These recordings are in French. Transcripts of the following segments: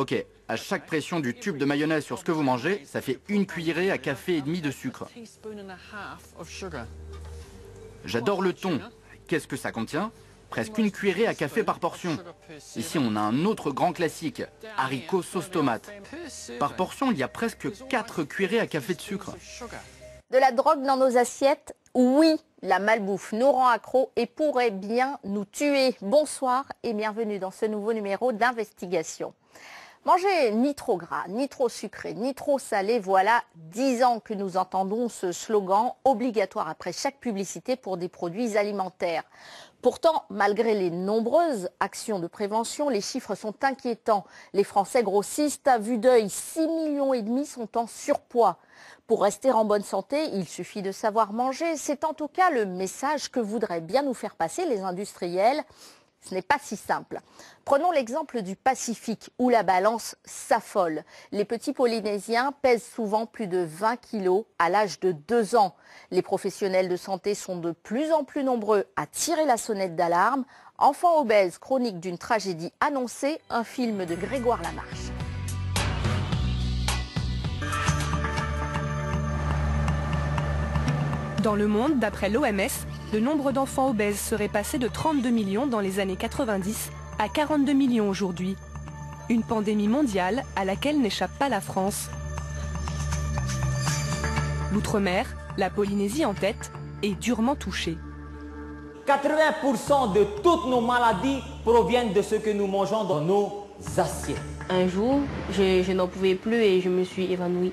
Ok, à chaque pression du tube de mayonnaise sur ce que vous mangez, ça fait 1 cuillerée à café et demi de sucre. J'adore le thon. Qu'est-ce que ça contient? Presque 1 cuillerée à café par portion. Ici, on a un autre grand classique, haricots sauce tomate. Par portion, il y a presque 4 cuillerées à café de sucre. De la drogue dans nos assiettes? Oui, la malbouffe nous rend accro et pourrait bien nous tuer. Bonsoir et bienvenue dans ce nouveau numéro d'Investigation. Manger ni trop gras, ni trop sucré, ni trop salé, voilà 10 ans que nous entendons ce slogan obligatoire après chaque publicité pour des produits alimentaires. Pourtant, malgré les nombreuses actions de prévention, les chiffres sont inquiétants. Les Français grossissent à vue d'œil, 6,5 millions sont en surpoids. Pour rester en bonne santé, il suffit de savoir manger. C'est en tout cas le message que voudraient bien nous faire passer les industriels. Ce n'est pas si simple. Prenons l'exemple du Pacifique où la balance s'affole. Les petits Polynésiens pèsent souvent plus de 20 kilos à l'âge de 2 ans. Les professionnels de santé sont de plus en plus nombreux à tirer la sonnette d'alarme. Enfants obèses, chronique d'une tragédie annoncée, un film de Grégoire Lamarche. Dans le monde, d'après l'OMS, le nombre d'enfants obèses serait passé de 32 millions dans les années 90 à 42 millions aujourd'hui. Une pandémie mondiale à laquelle n'échappe pas la France. L'outre-mer, la Polynésie en tête, est durement touchée. 80% de toutes nos maladies proviennent de ce que nous mangeons dans nos assiettes. Un jour, je n'en pouvais plus et je me suis évanouie.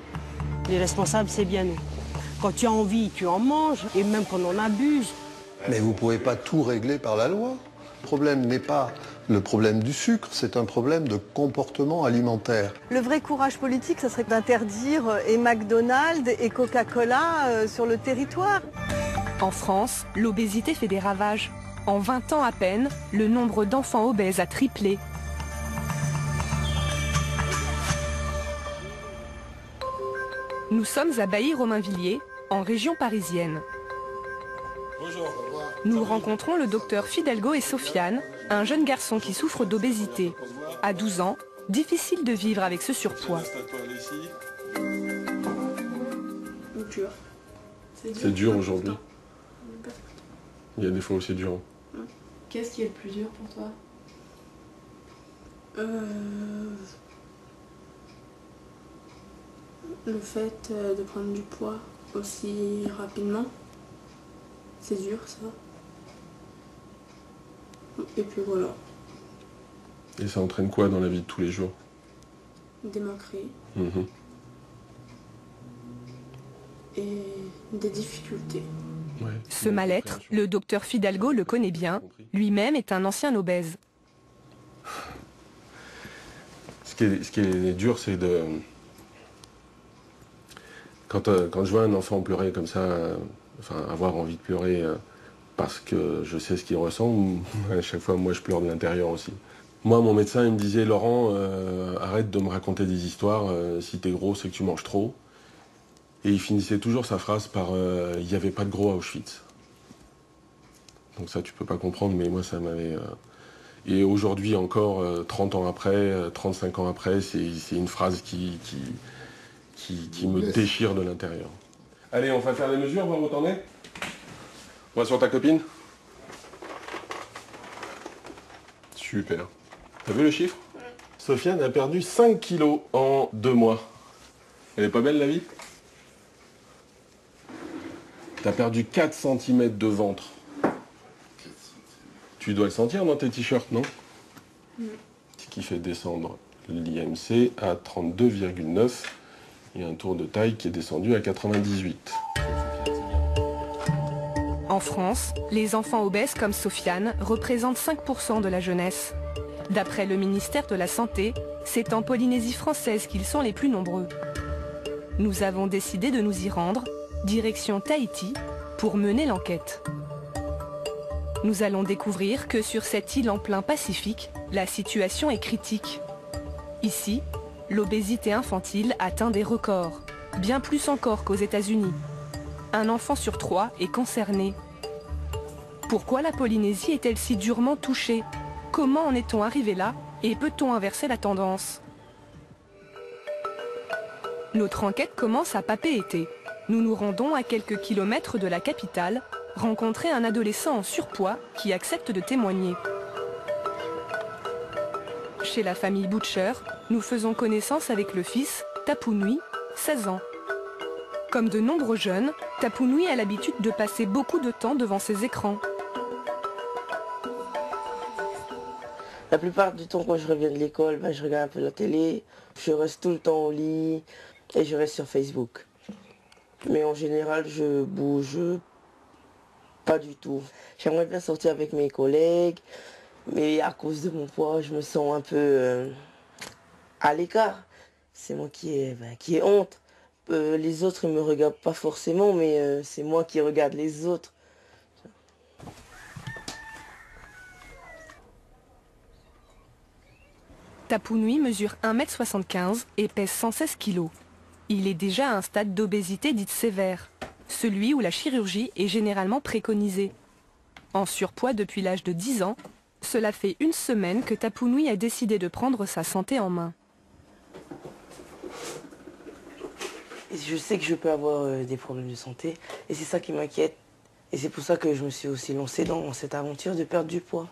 Les responsables, c'est bien nous. Quand tu as envie, tu en manges, et même quand on en abuse. Mais vous ne pouvez pas tout régler par la loi. Le problème n'est pas le problème du sucre, c'est un problème de comportement alimentaire. Le vrai courage politique, ça serait d'interdire et McDonald's et Coca-Cola sur le territoire. En France, l'obésité fait des ravages. En 20 ans à peine, le nombre d'enfants obèses a triplé. Nous sommes à Bailly-Romainvilliers, en région parisienne. Bonjour. Nous rencontrons le docteur Fidalgo et Sofiane, un jeune garçon qui souffre d'obésité. À 12 ans, difficile de vivre avec ce surpoids. C'est dur aujourd'hui. Il y a des fois où c'est dur. Qu'est-ce qui est le plus dur pour toi? Le fait de prendre du poids aussi rapidement, c'est dur ça. Et puis voilà. Et ça entraîne quoi dans la vie de tous les jours? Des moqueries. Et des difficultés. Ouais. Ce mal-être, le docteur Fidalgo le connaît bien. Lui-même est un ancien obèse. Ce qui est dur, c'est de... Quand je vois un enfant pleurer comme ça, enfin avoir envie de pleurer parce que je sais ce qu'il ressent, à chaque fois moi je pleure de l'intérieur aussi. Moi mon médecin il me disait Laurent, arrête de me raconter des histoires, si t'es gros c'est que tu manges trop. Et il finissait toujours sa phrase par il n'y avait pas de gros à Auschwitz. Donc ça tu peux pas comprendre, mais moi ça m'avait... Et aujourd'hui encore, 30 ans après, 35 ans après, c'est une phrase qui me déchire de l'intérieur. Allez, on va faire les mesures, voir où t'en es. On va sur ta copine. Super. T'as vu le chiffre? Sofiane a perdu 5 kilos en 2 mois. Elle est pas belle la vie? T'as perdu 4 cm de ventre. Tu dois le sentir dans tes t-shirts, non? Ce qui fait descendre l'IMC à 32,9. Il y a un tour de taille qui est descendu à 98. En France, les enfants obèses comme Sofiane représentent 5% de la jeunesse. D'après le ministère de la Santé, c'est en Polynésie française qu'ils sont les plus nombreux. Nous avons décidé de nous y rendre, direction Tahiti, pour mener l'enquête. Nous allons découvrir que sur cette île en plein Pacifique, la situation est critique. Ici, l'obésité infantile atteint des records, bien plus encore qu'aux États-Unis. Un enfant sur 3 est concerné. Pourquoi la Polynésie est-elle si durement touchée? Comment en est-on arrivé là? Et peut-on inverser la tendance? Notre enquête commence à Papeete. Nous nous rendons à quelques kilomètres de la capitale, rencontrer un adolescent en surpoids qui accepte de témoigner. Chez la famille Butcher, nous faisons connaissance avec le fils, Tapunui, 16 ans. Comme de nombreux jeunes, Tapunui a l'habitude de passer beaucoup de temps devant ses écrans. La plupart du temps, quand je reviens de l'école, je regarde un peu la télé, je reste tout le temps au lit et je reste sur Facebook. Mais en général, je bouge pas du tout. J'aimerais bien sortir avec mes collègues, mais à cause de mon poids, je me sens un peu à l'écart. C'est moi qui ai honte. Les autres ne me regardent pas forcément, mais c'est moi qui regarde les autres. Tapunui mesure 1,75 m et pèse 116 kg. Il est déjà à un stade d'obésité dite sévère, celui où la chirurgie est généralement préconisée. En surpoids depuis l'âge de 10 ans, cela fait une semaine que Tapunui a décidé de prendre sa santé en main. Je sais que je peux avoir des problèmes de santé et c'est ça qui m'inquiète. Et c'est pour ça que je me suis aussi lancée dans cette aventure de perdre du poids.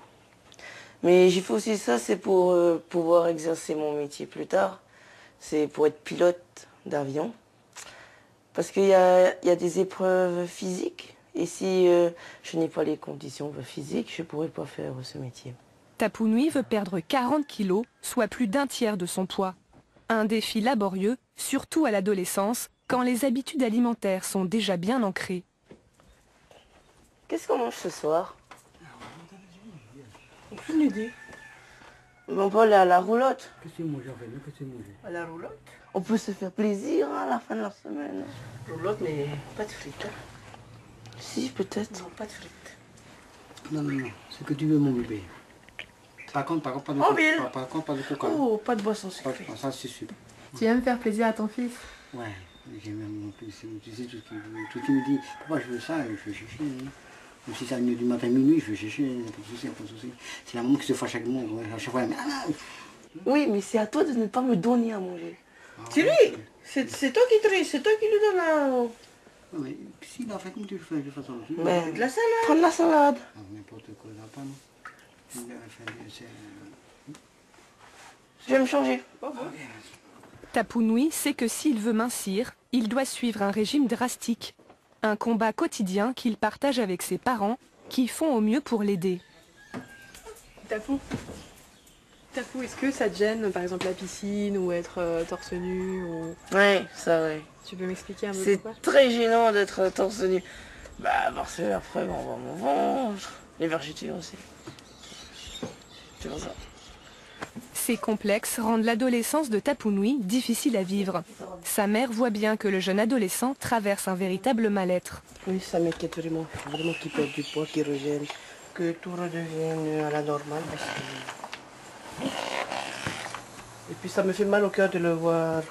Mais j'ai fait aussi ça, c'est pour pouvoir exercer mon métier plus tard. C'est pour être pilote d'avion. Parce qu'il y a des épreuves physiques. Et si je n'ai pas les conditions physiques, je ne pourrais pas faire ce métier. Tapunui veut perdre 40 kilos, soit plus d'un tiers de son poids. Un défi laborieux, surtout à l'adolescence, quand les habitudes alimentaires sont déjà bien ancrées. Qu'est-ce qu'on mange ce soir? Aucune idée. On peut aller à la roulotte. Qu'est-ce que c'est manger en fait? Qu'est-ce que c'est manger? À la roulotte? On peut se faire plaisir à la fin de la semaine. Roulotte, mais pas de frites. Hein. Si, peut-être. Non, pas de frites. Non, ce que tu veux, mon bébé. Par contre, pas de coca. Oh, pas de boisson sucrée. Ça, c'est super. Tu aimes faire plaisir à ton fils? Ouais, j'aime bien mon fils. Tu sais, tout qui me dit, papa, je veux ça, je vais chercher. Même si c'est à 1h du matin, minuit, je vais chercher, pas de souci. C'est la maman qui se fâche avec moi. À chaque fois, elle me dit, oui, mais c'est à toi de ne pas me donner à manger. C'est lui. C'est toi qui trie, c'est toi qui lui donnes la... Mais s'il a fait comme tu le fais, de façon aussi. Mais de la salade. Prends de la salade. N'importe quoi, là, pas, non. Je vais me changer. Tapunui sait que s'il veut mincir, il doit suivre un régime drastique. Un combat quotidien qu'il partage avec ses parents, qui font au mieux pour l'aider. Tapou, est-ce que ça te gêne, par exemple la piscine ou être torse nu ou... Ouais, ça ouais. Tu peux m'expliquer un peu C'est pourquoi? très gênant d'être torse nu. Parce que après on voit mon ventre, les vergetures aussi. C'est pour ça. Ces complexes rendent l'adolescence de Tapunui difficile à vivre. Sa mère voit bien que le jeune adolescent traverse un véritable mal-être. Oui, ça m'inquiète vraiment. Vraiment qu'il perde du poids, qu'il revienne, que tout redevienne à la normale. Et puis ça me fait mal au cœur de le voir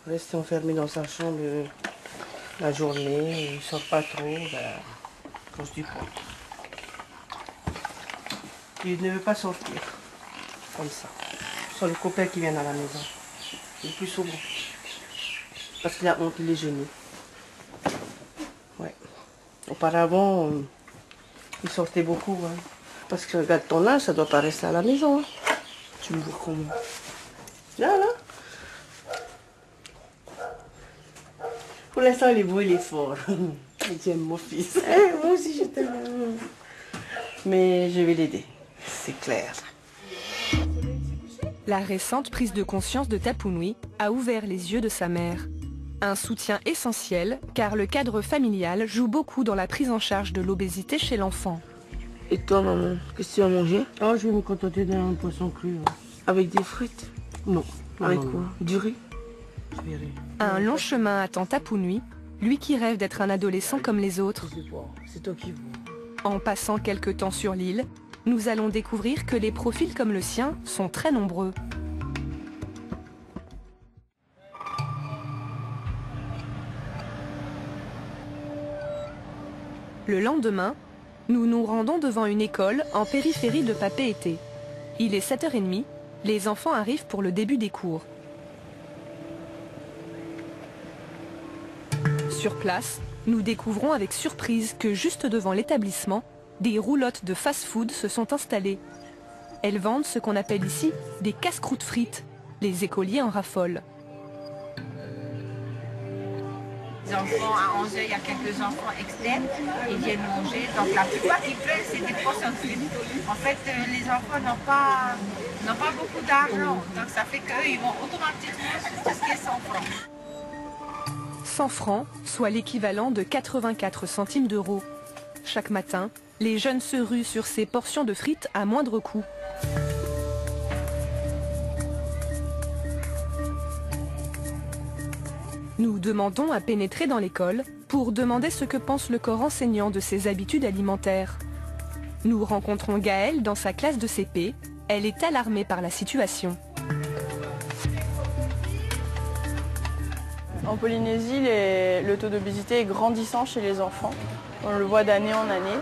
rester enfermé dans sa chambre la journée. Il ne sort pas trop à cause du poids. Il ne veut pas sortir comme ça. Ce sont les copains qui viennent à la maison. Le plus souvent. Parce qu'il a honte, il est gêné. Ouais. Auparavant, il sortait beaucoup. Hein. Parce que regarde ton âge, ça doit pas rester à la maison. Hein. Tu me vois comment? Là. Pour l'instant, il est beau, il est fort. J'aime mon fils. Moi aussi, je t'aime. Mais je vais l'aider. C'est clair. La récente prise de conscience de Tapunui a ouvert les yeux de sa mère. Un soutien essentiel, car le cadre familial joue beaucoup dans la prise en charge de l'obésité chez l'enfant. Et toi, maman, qu'est-ce que tu vas manger? Oh, je vais me contenter d'un poisson cru. Hein. Avec des frites? Non. Avec quoi? Du riz? Un long chemin attend Tapunui, lui qui rêve d'être un adolescent comme les autres. C'est toi qui vois. En passant quelque temps sur l'île, nous allons découvrir que les profils comme le sien sont très nombreux. Le lendemain, nous nous rendons devant une école en périphérie de Papeete. Il est 7h30, les enfants arrivent pour le début des cours. Sur place, nous découvrons avec surprise que juste devant l'établissement, des roulottes de fast-food se sont installées. Elles vendent ce qu'on appelle ici des casse-croûtes frites. Les écoliers en raffolent. Les enfants, à 11h, il y a quelques enfants externes, ils viennent manger. Donc la plupart qui prennent, c'est des portions de frites. En fait, les enfants n'ont pas beaucoup d'argent. Donc ça fait qu'ils vont automatiquement sur tout ce qui est 100 francs. 100 francs, soit l'équivalent de 84 centimes d'euros. Chaque matin, les jeunes se ruent sur ces portions de frites à moindre coût. Nous demandons à pénétrer dans l'école pour demander ce que pense le corps enseignant de ses habitudes alimentaires. Nous rencontrons Gaëlle dans sa classe de CP. Elle est alarmée par la situation. En Polynésie, le taux d'obésité est grandissant chez les enfants. On le voit d'année en année.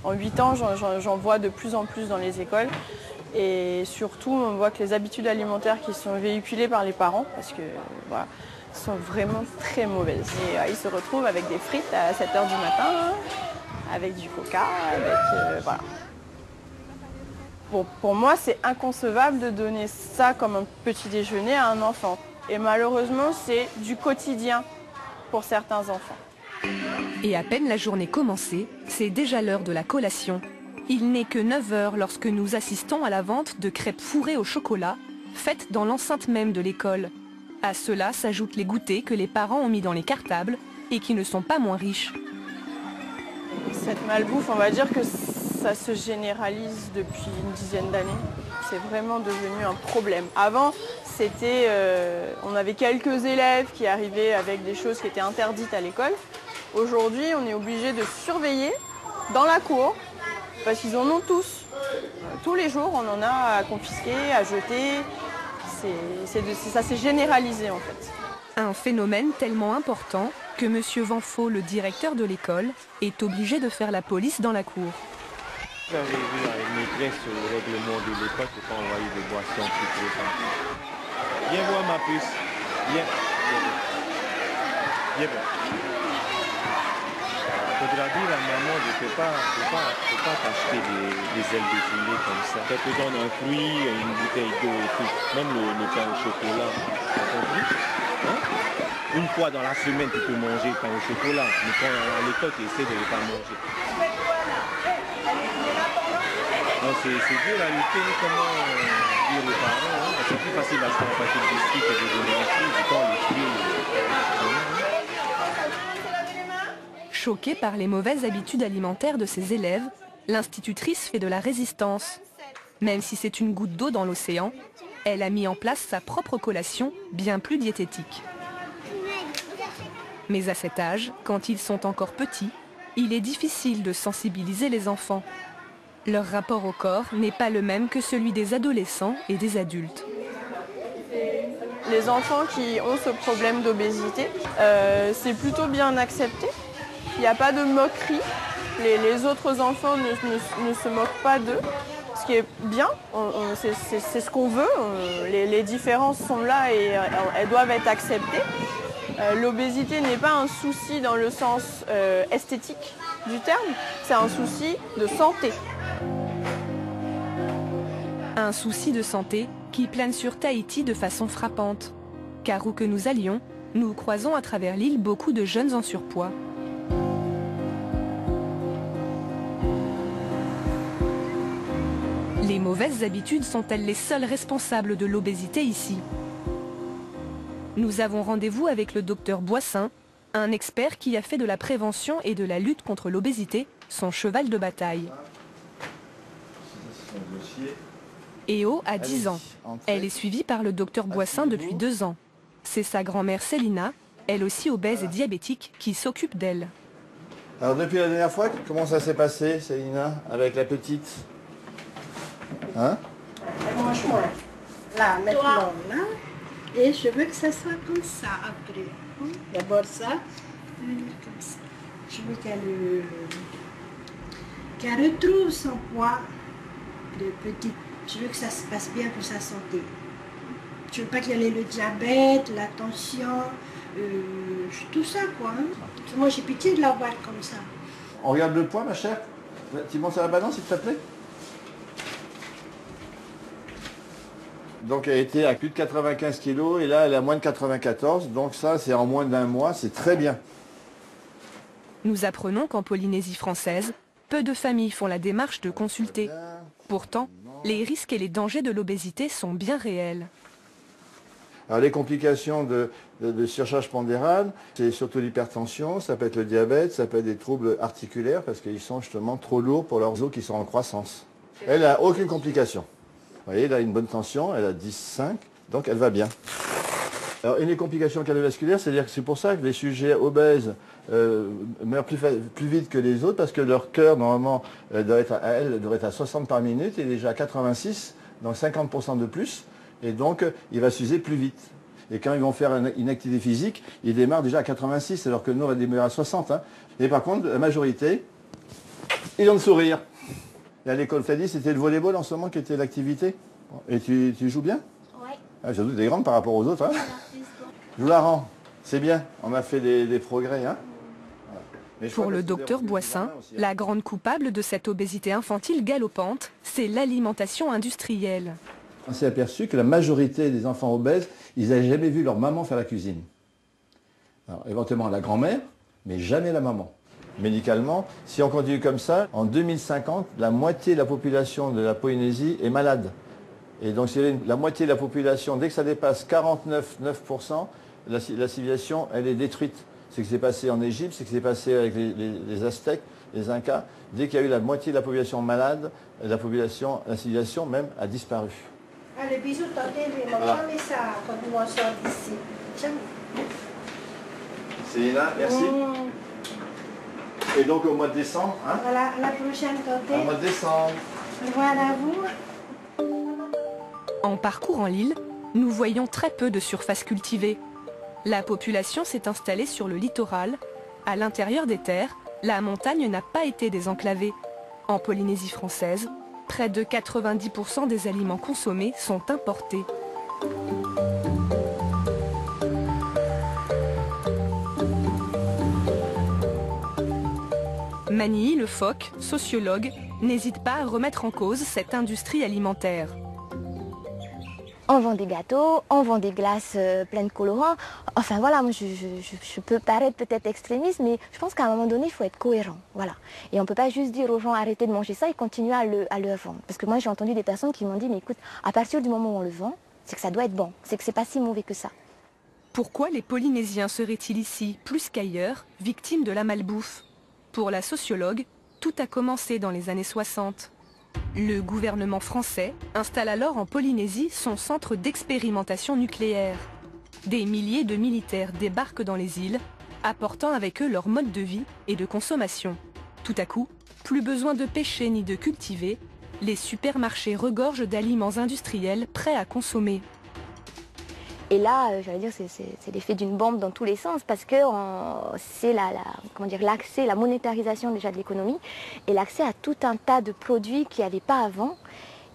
En 8 ans, j'en vois de plus en plus dans les écoles. Et surtout, on voit que les habitudes alimentaires qui sont véhiculées par les parents, parce que voilà, sont vraiment très mauvaises. Et, ils se retrouvent avec des frites à 7h du matin, avec du coca, avec voilà. Bon, pour moi, c'est inconcevable de donner ça comme un petit déjeuner à un enfant. Et malheureusement, c'est du quotidien pour certains enfants. Et à peine la journée commencée, c'est déjà l'heure de la collation. Il n'est que 9h lorsque nous assistons à la vente de crêpes fourrées au chocolat, faites dans l'enceinte même de l'école. À cela s'ajoutent les goûters que les parents ont mis dans les cartables et qui ne sont pas moins riches. Cette malbouffe, on va dire que ça se généralise depuis une dizaine d'années. C'est vraiment devenu un problème. Avant, on avait quelques élèves qui arrivaient avec des choses qui étaient interdites à l'école. Aujourd'hui, on est obligé de surveiller dans la cour parce qu'ils en ont tous. Tous les jours, on en a à confisquer, à jeter. Ça s'est généralisé en fait. Un phénomène tellement important que M. Vanfo, le directeur de l'école, est obligé de faire la police dans la cour. J'avais vu la maîtresse au règlement de l'école pour pas envoyer des boissons sucrées. Viens voir ma puce. Viens. Viens voir. Faudra dire à maman de ne pas t'acheter des ailes de poulet comme ça. Ça te donne un fruit, une bouteille d'eau et tout. Même le pain au chocolat. T'as compris? Hein? Une fois dans la semaine, tu peux manger pain au chocolat. Mais quand à l'école, tu essaies de ne pas manger. Non, c'est dur à lutter, comment dire aux parents. Hein? C'est plus facile d'acheter un paquet de biscuits que de donner un fruit. Du temps, les fruits. Choquée par les mauvaises habitudes alimentaires de ses élèves, l'institutrice fait de la résistance. Même si c'est une goutte d'eau dans l'océan, elle a mis en place sa propre collation, bien plus diététique. Mais à cet âge, quand ils sont encore petits, il est difficile de sensibiliser les enfants. Leur rapport au corps n'est pas le même que celui des adolescents et des adultes. Les enfants qui ont ce problème d'obésité, c'est plutôt bien accepté. Il n'y a pas de moquerie. Les autres enfants ne se moquent pas d'eux. Ce qui est bien, c'est ce qu'on veut. Les différences sont là et elles doivent être acceptées. L'obésité n'est pas un souci dans le sens esthétique du terme, c'est un souci de santé. Un souci de santé qui plane sur Tahiti de façon frappante. Car où que nous allions, nous croisons à travers l'île beaucoup de jeunes en surpoids. Les mauvaises habitudes sont-elles les seules responsables de l'obésité ici? Nous avons rendez-vous avec le docteur Boissin, un expert qui a fait de la prévention et de la lutte contre l'obésité son cheval de bataille. Eo a 10 ans. Elle est suivie par le docteur Boissin depuis 2 ans. C'est sa grand-mère Célina, elle aussi obèse et diabétique, qui s'occupe d'elle. Alors depuis la dernière fois, comment ça s'est passé, Célina, avec la petite? Hein? Elle mange moins. Là, maintenant, là. Et je veux que ça soit comme ça après. D'abord ça, comme ça. Je veux qu'elle retrouve son poids de petite. Je veux que ça se passe bien pour sa santé. Je veux pas qu'elle ait le diabète, la tension, tout ça, quoi. Hein. Moi, j'ai pitié de la voir comme ça. On regarde le poids, ma chère. Tu montes à la balance, s'il te plaît. Donc, elle était à plus de 95 kg et là, elle est à moins de 94. Donc ça, c'est en moins d'un mois, c'est très bien. Nous apprenons qu'en Polynésie française, peu de familles font la démarche de consulter. Pourtant, les risques et les dangers de l'obésité sont bien réels. Alors les complications de surcharge pondérale, c'est surtout l'hypertension, ça peut être le diabète, ça peut être des troubles articulaires parce qu'ils sont justement trop lourds pour leurs os qui sont en croissance. Elle n'a aucune complication. Vous voyez, elle a une bonne tension, elle a 10,5, donc elle va bien. Alors une des complications cardiovasculaires, c'est-à-dire que c'est pour ça que les sujets obèses meurent plus vite que les autres parce que leur cœur, normalement, devrait être à 60 par minute et déjà à 86, donc 50% de plus. Et donc, il va s'user plus vite. Et quand ils vont faire une activité physique, ils démarrent déjà à 86, alors que nous, on va démarrer à 60. Hein. Et par contre, la majorité, ils ont le sourire. Et à l'école, tu as dit, c'était le volleyball en ce moment qui était l'activité. Et tu joues bien? Oui. Ah, j'avoue, tu es grande par rapport aux autres. Hein. Je vous la rends. C'est bien, on a fait des progrès. Hein. Pour le docteur Boissin, la grande coupable de cette obésité infantile galopante, c'est l'alimentation industrielle. On s'est aperçu que la majorité des enfants obèses, ils n'avaient jamais vu leur maman faire la cuisine. Alors, éventuellement la grand-mère, mais jamais la maman. Médicalement, si on continue comme ça, en 2050, la moitié de la population de la Polynésie est malade. Et donc, si la moitié de la population, dès que ça dépasse 49,9%, la civilisation, elle est détruite. C'est ce qui s'est passé en Égypte, c'est ce qui s'est passé avec les Aztèques, les Incas. Dès qu'il y a eu la moitié de la population malade, la civilisation même a disparu. Allez, bisous, tentez, mais moi, jamais ça quand nous on sort d'ici. Jamais. Célina, merci. Et donc au mois de décembre, hein? Voilà, la prochaine tentez. Au mois de décembre. Voilà vous. En parcourant l'île, nous voyons très peu de surface cultivée. La population s'est installée sur le littoral. À l'intérieur des terres, la montagne n'a pas été désenclavée. En Polynésie française, près de 90% des aliments consommés sont importés. Mani Le Phoc, sociologue, n'hésite pas à remettre en cause cette industrie alimentaire. On vend des gâteaux, on vend des glaces pleines de colorants. Enfin voilà, moi je peux paraître peut-être extrémiste, mais je pense qu'à un moment donné, il faut être cohérent. Voilà. Et on ne peut pas juste dire aux gens arrêtez de manger ça et continuer à le vendre. Parce que moi j'ai entendu des personnes qui m'ont dit mais écoute, à partir du moment où on le vend, c'est que ça doit être bon, c'est que c'est pas si mauvais que ça. Pourquoi les Polynésiens seraient-ils ici, plus qu'ailleurs, victimes de la malbouffe? Pour la sociologue, tout a commencé dans les années 60. Le gouvernement français installe alors en Polynésie son centre d'expérimentation nucléaire. Des milliers de militaires débarquent dans les îles, apportant avec eux leur mode de vie et de consommation. Tout à coup, plus besoin de pêcher ni de cultiver, les supermarchés regorgent d'aliments industriels prêts à consommer. Et là, j'allais dire, c'est l'effet d'une bombe dans tous les sens parce que c'est l'accès, la monétarisation déjà de l'économie et l'accès à tout un tas de produits qu'il n'y avait pas avant.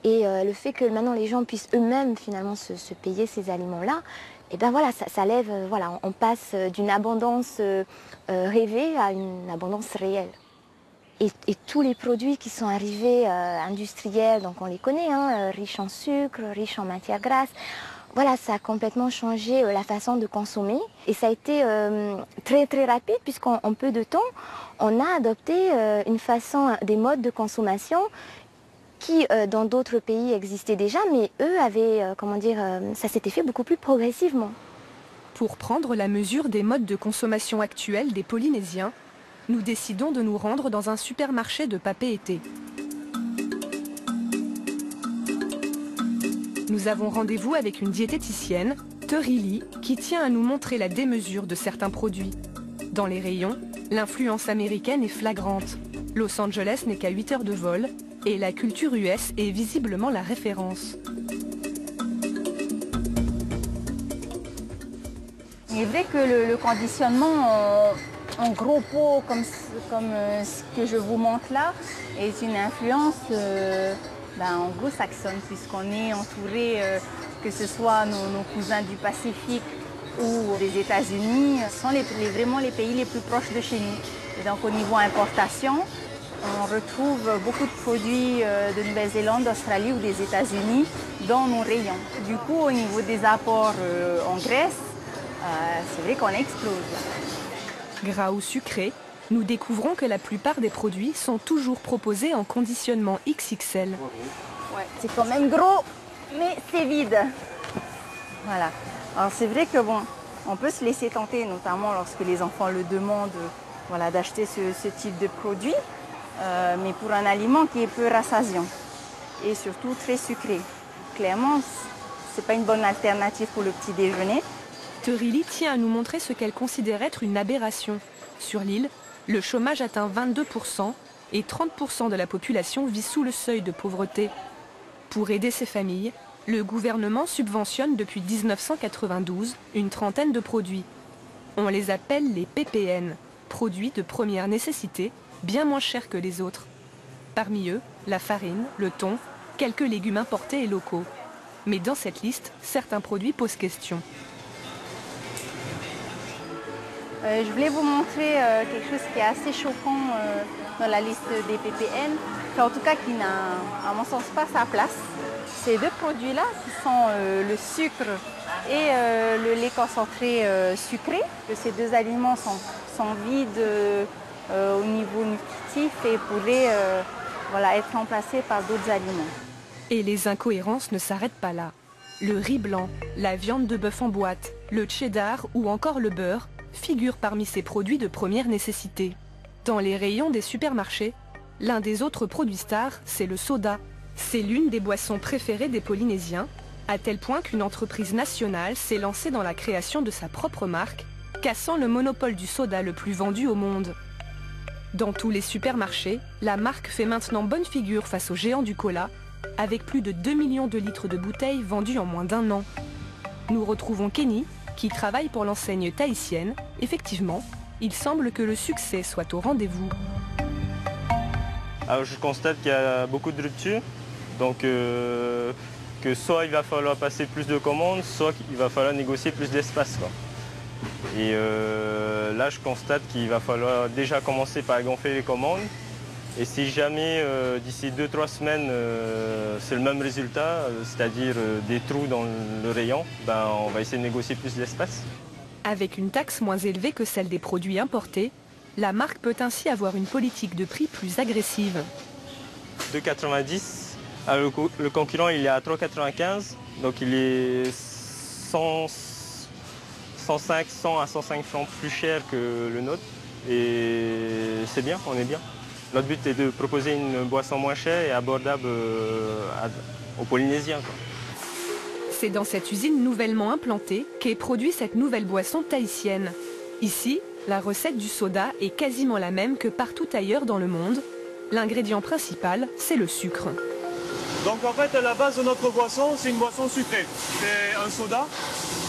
Et le fait que maintenant les gens puissent eux-mêmes finalement se payer ces aliments-là, et ben voilà, ça lève, voilà, on passe d'une abondance rêvée à une abondance réelle. Et tous les produits qui sont arrivés industriels, donc on les connaît, hein, riches en sucre, riches en matières grasses. Voilà, ça a complètement changé la façon de consommer et ça a été très très rapide puisqu'en peu de temps, on a adopté une façon, des modes de consommation qui dans d'autres pays existaient déjà, mais eux avaient, ça s'était fait beaucoup plus progressivement. Pour prendre la mesure des modes de consommation actuels des Polynésiens, nous décidons de nous rendre dans un supermarché de Papeete. Nous avons rendez-vous avec une diététicienne, Terili, qui tient à nous montrer la démesure de certains produits. Dans les rayons, l'influence américaine est flagrante. Los Angeles n'est qu'à 8 heures de vol et la culture US est visiblement la référence. Il est vrai que le conditionnement en gros pot comme ce que je vous montre là est une influence anglo-saxonne puisqu'on est entouré, que ce soit nos cousins du Pacifique ou des États-Unis sont vraiment les pays les plus proches de chez nous. Et donc au niveau importation, on retrouve beaucoup de produits de Nouvelle-Zélande, d'Australie ou des États-Unis dans nos rayons. Du coup, au niveau des apports en graisse, c'est vrai qu'on explose. Gras ou sucré, nous découvrons que la plupart des produits sont toujours proposés en conditionnement XXL. Ouais, c'est quand même gros, mais c'est vide. Voilà. Alors c'est vrai que bon, on peut se laisser tenter, notamment lorsque les enfants le demandent, voilà, d'acheter ce type de produit, mais pour un aliment qui est peu rassasiant et surtout très sucré. Clairement, c'est pas une bonne alternative pour le petit déjeuner. Teurili tient à nous montrer ce qu'elle considère être une aberration. Sur l'île, le chômage atteint 22% et 30% de la population vit sous le seuil de pauvreté. Pour aider ces familles, le gouvernement subventionne depuis 1992 une trentaine de produits. On les appelle les PPN, produits de première nécessité, bien moins chers que les autres. Parmi eux, la farine, le thon, quelques légumes importés et locaux. Mais dans cette liste, certains produits posent question. Je voulais vous montrer quelque chose qui est assez choquant dans la liste des PPN, en tout cas qui n'a, à mon sens, pas sa place. Ces deux produits-là, ce sont le sucre et le lait concentré sucré. Ces deux aliments sont vides au niveau nutritif et pourraient voilà, être remplacés par d'autres aliments. Et les incohérences ne s'arrêtent pas là. Le riz blanc, la viande de bœuf en boîte, le cheddar ou encore le beurre figurent parmi ces produits de première nécessité. Dans les rayons des supermarchés, l'un des autres produits stars, c'est le soda. C'est l'une des boissons préférées des Polynésiens, à tel point qu'une entreprise nationale s'est lancée dans la création de sa propre marque, cassant le monopole du soda le plus vendu au monde. Dans tous les supermarchés, la marque fait maintenant bonne figure face aux géants du cola, avec plus de 2 millions de litres de bouteilles vendues en moins d'1 an. Nous retrouvons Kenny, qui travaille pour l'enseigne tahitienne. Effectivement, il semble que le succès soit au rendez-vous. Alors je constate qu'il y a beaucoup de ruptures, donc que soit il va falloir passer plus de commandes, soit il va falloir négocier plus d'espace. Et là je constate qu'il va falloir déjà commencer par gonfler les commandes. Et si jamais d'ici 2-3 semaines c'est le même résultat, c'est-à-dire des trous dans le rayon, ben, on va essayer de négocier plus d'espace. Avec une taxe moins élevée que celle des produits importés, la marque peut ainsi avoir une politique de prix plus agressive. 2,90, le concurrent il est à 3,95, donc il est 105, 100 à 105 francs plus cher que le nôtre. Et c'est bien, on est bien. Notre but est de proposer une boisson moins chère et abordable aux Polynésiens. C'est dans cette usine nouvellement implantée qu'est produite cette nouvelle boisson tahitienne. Ici, la recette du soda est quasiment la même que partout ailleurs dans le monde. L'ingrédient principal, c'est le sucre. Donc en fait, la base de notre boisson, c'est une boisson sucrée. C'est un soda.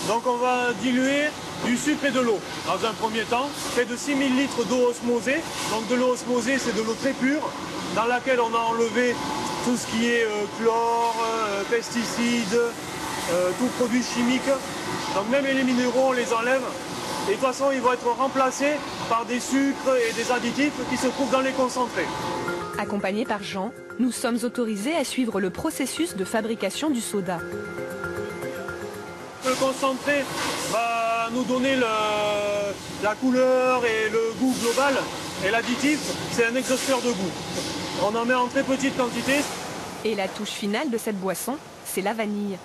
Donc on va diluer du sucre et de l'eau. Dans un premier temps, près de 6000 litres d'eau osmosée. Donc de l'eau osmosée, c'est de l'eau très pure, dans laquelle on a enlevé tout ce qui est chlore, pesticides, tout produit chimique. Donc même les minéraux, on les enlève. Et de toute façon, ils vont être remplacés par des sucres et des additifs qui se trouvent dans les concentrés. Accompagnés par Jean, nous sommes autorisés à suivre le processus de fabrication du soda. Le concentré va nous donner la couleur et le goût global. Et l'additif, c'est un exhausteur de goût. On en met en très petite quantité. Et la touche finale de cette boisson, c'est la vanille.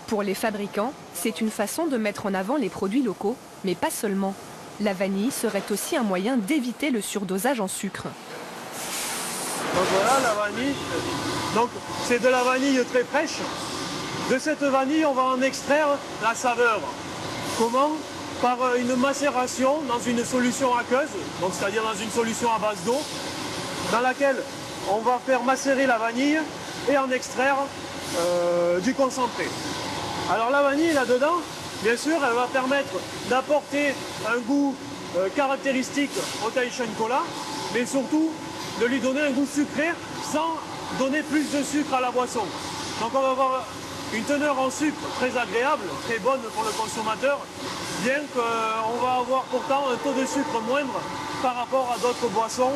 Pour les fabricants, c'est une façon de mettre en avant les produits locaux, mais pas seulement. La vanille serait aussi un moyen d'éviter le surdosage en sucre. Donc voilà la vanille. Donc c'est de la vanille très fraîche. De cette vanille, on va en extraire la saveur. Comment? Par une macération dans une solution aqueuse, donc c'est-à-dire dans une solution à base d'eau, dans laquelle on va faire macérer la vanille et en extraire du concentré. Alors la vanille là-dedans, bien sûr, elle va permettre d'apporter un goût caractéristique au Tahitian Cola, mais surtout de lui donner un goût sucré sans donner plus de sucre à la boisson. Donc on va avoir une teneur en sucre très agréable, très bonne pour le consommateur, bien qu'on va avoir pourtant un taux de sucre moindre par rapport à d'autres boissons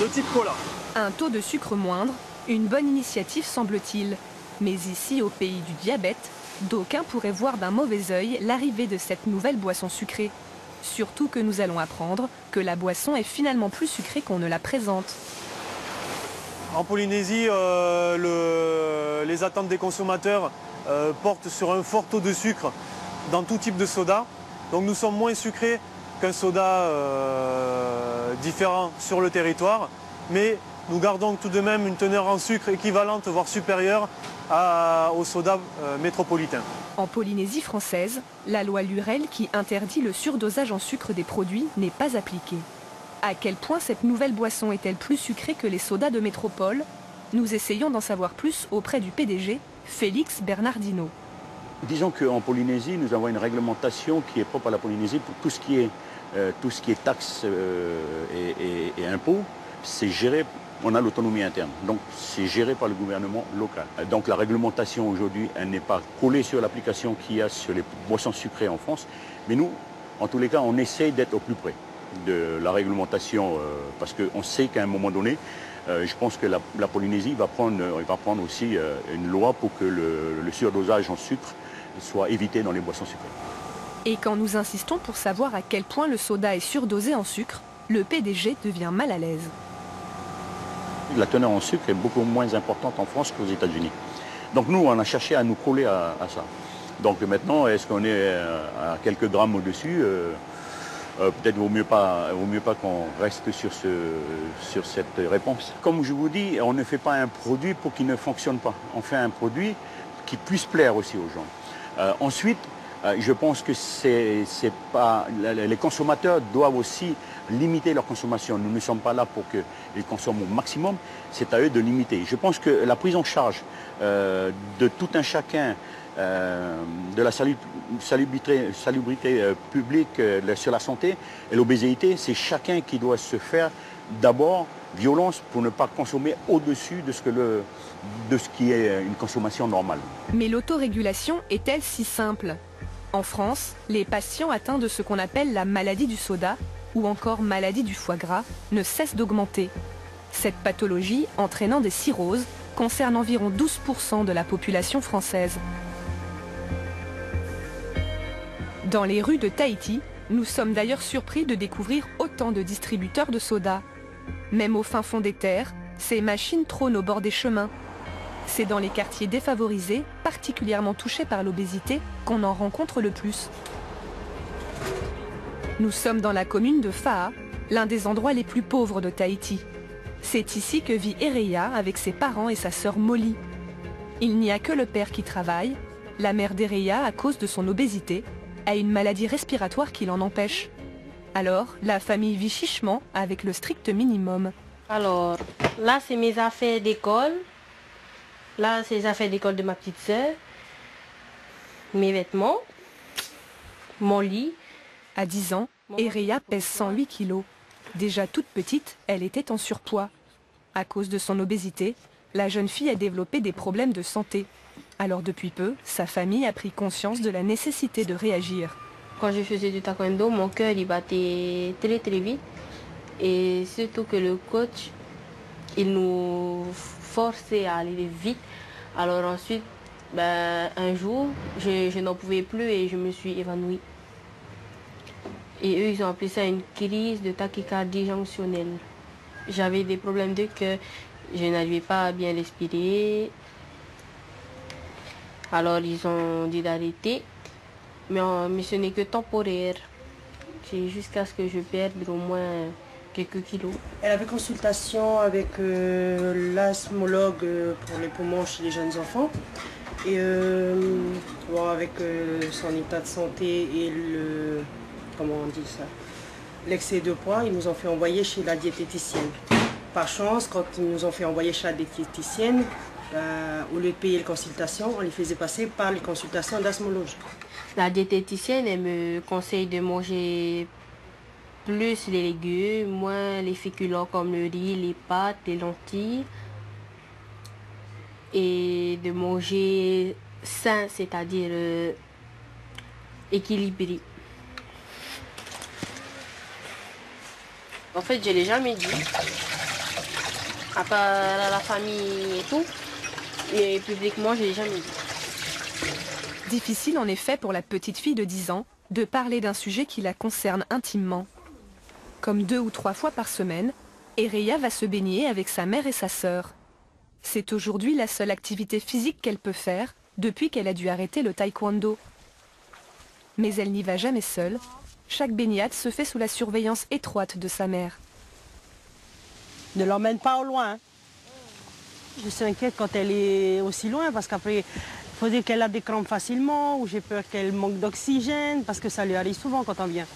de type cola. Un taux de sucre moindre, une bonne initiative semble-t-il. Mais ici, au pays du diabète, d'aucuns pourraient voir d'un mauvais œil l'arrivée de cette nouvelle boisson sucrée. Surtout que nous allons apprendre que la boisson est finalement plus sucrée qu'on ne la présente. En Polynésie, les attentes des consommateurs portent sur un fort taux de sucre dans tout type de soda. Donc nous sommes moins sucrés qu'un soda différent sur le territoire, mais nous gardons tout de même une teneur en sucre équivalente, voire supérieure au soda métropolitain. En Polynésie française, la loi Lurel qui interdit le surdosage en sucre des produits n'est pas appliquée. À quel point cette nouvelle boisson est-elle plus sucrée que les sodas de métropole? Nous essayons d'en savoir plus auprès du PDG, Félix Bernardino. Disons qu'en Polynésie, nous avons une réglementation qui est propre à la Polynésie pour tout ce qui est taxes et impôts. C'est géré, on a l'autonomie interne, donc c'est géré par le gouvernement local. Donc la réglementation aujourd'hui, elle n'est pas collée sur l'application qu'il y a sur les boissons sucrées en France, mais nous, en tous les cas, on essaye d'être au plus près de la réglementation, parce qu'on sait qu'à un moment donné, je pense que la Polynésie va prendre aussi une loi pour que le surdosage en sucre soit évité dans les boissons sucrées. Et quand nous insistons pour savoir à quel point le soda est surdosé en sucre, le PDG devient mal à l'aise. La teneur en sucre est beaucoup moins importante en France qu'aux États-Unis. Donc nous, on a cherché à nous coller à ça. Donc maintenant, est-ce qu'on est à quelques grammes au-dessus? Peut-être vaut mieux pas qu'on reste sur cette réponse. Comme je vous dis, on ne fait pas un produit pour qu'il ne fonctionne pas. On fait un produit qui puisse plaire aussi aux gens. Ensuite, je pense que les consommateurs doivent aussi limiter leur consommation. Nous ne sommes pas là pour qu'ils consomment au maximum, c'est à eux de limiter. Je pense que la prise en charge de tout un chacun, de la salubrité publique sur la santé et l'obésité, c'est chacun qui doit se faire d'abord violence pour ne pas consommer au-dessus de ce qui est une consommation normale. Mais l'autorégulation est-elle si simple? En France, les patients atteints de ce qu'on appelle la maladie du soda ou encore maladie du foie gras ne cessent d'augmenter. Cette pathologie, entraînant des cirrhoses, concerne environ 12% de la population française. Dans les rues de Tahiti, nous sommes d'ailleurs surpris de découvrir autant de distributeurs de soda. Même au fin fond des terres, ces machines trônent au bord des chemins. C'est dans les quartiers défavorisés, particulièrement touchés par l'obésité, qu'on en rencontre le plus. Nous sommes dans la commune de Fa'a, l'un des endroits les plus pauvres de Tahiti. C'est ici que vit Ereya avec ses parents et sa sœur Molly. Il n'y a que le père qui travaille. La mère d'Ereya, à cause de son obésité, a une maladie respiratoire qui l'en empêche. Alors, la famille vit chichement avec le strict minimum. Alors, là, c'est mes affaires d'école. Là, c'est les affaires d'école de ma petite sœur. Mes vêtements. Mon lit. À 10 ans, Ereya pèse 108 kilos. Déjà toute petite, elle était en surpoids. À cause de son obésité, la jeune fille a développé des problèmes de santé. Alors depuis peu, sa famille a pris conscience de la nécessité de réagir. Quand je faisais du taekwondo, mon cœur il battait très très vite. Et surtout que le coach, il nous forçait à aller vite. Alors ensuite, un jour, je n'en pouvais plus et je me suis évanouie. Et eux, ils ont appelé ça une crise de tachycardie jonctionnelle. J'avais des problèmes de cœur, je n'arrivais pas à bien respirer. Alors ils ont dit d'arrêter, mais ce n'est que temporaire. C'est jusqu'à ce que je perde au moins quelques kilos. Elle avait consultation avec l'asthmologue pour les poumons chez les jeunes enfants. Et avec son état de santé et l'excès de poids, ils nous ont fait envoyer chez la diététicienne. Par chance, quand ils nous ont fait envoyer chez la diététicienne, au lieu de payer les consultations, on les faisait passer par les consultations d'asthmologue. La diététicienne, elle me conseille de manger plus les légumes, moins les féculents comme le riz, les pâtes, les lentilles. Et de manger sain, c'est-à-dire équilibré. En fait, je ne l'ai jamais dit, à part à la famille et tout, et publiquement, je ne l'ai jamais dit. Difficile en effet pour la petite fille de 10 ans de parler d'un sujet qui la concerne intimement. Comme 2 ou 3 fois par semaine, Ereya va se baigner avec sa mère et sa sœur. C'est aujourd'hui la seule activité physique qu'elle peut faire depuis qu'elle a dû arrêter le taekwondo. Mais elle n'y va jamais seule. Chaque baignade se fait sous la surveillance étroite de sa mère. Ne l'emmène pas au loin. Je suis inquiète quand elle est aussi loin parce qu'après, il faut dire qu'elle a des crampes facilement ou j'ai peur qu'elle manque d'oxygène parce que ça lui arrive souvent quand on vient.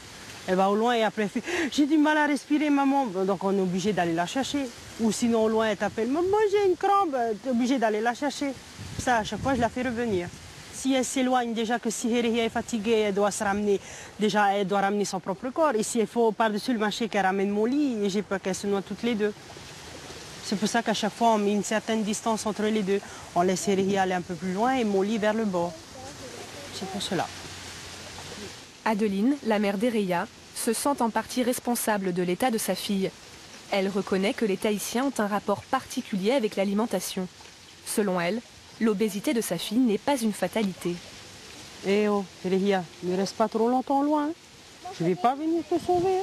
Elle va au loin et après elle fait « j'ai du mal à respirer maman ». Donc on est obligé d'aller la chercher. Ou sinon au loin elle t'appelle « maman j'ai une crampe », tu es obligé d'aller la chercher. Ça à chaque fois je la fais revenir. Si elle s'éloigne, déjà que si Ereya est fatiguée, elle doit se ramener. Déjà elle doit ramener son propre corps. Et si il faut par-dessus le marché qu'elle ramène mon lit, et j'ai peur qu'elle se noie toutes les deux. C'est pour ça qu'à chaque fois on met une certaine distance entre les deux. On laisse Ereya aller un peu plus loin et mon lit vers le bord. C'est pour cela. Adeline, la mère d'Ereya, se sent en partie responsable de l'état de sa fille. Elle reconnaît que les Tahitiens ont un rapport particulier avec l'alimentation. Selon elle, l'obésité de sa fille n'est pas une fatalité. Eh oh, Ereya, ne reste pas trop longtemps loin. Je ne vais pas venir te sauver.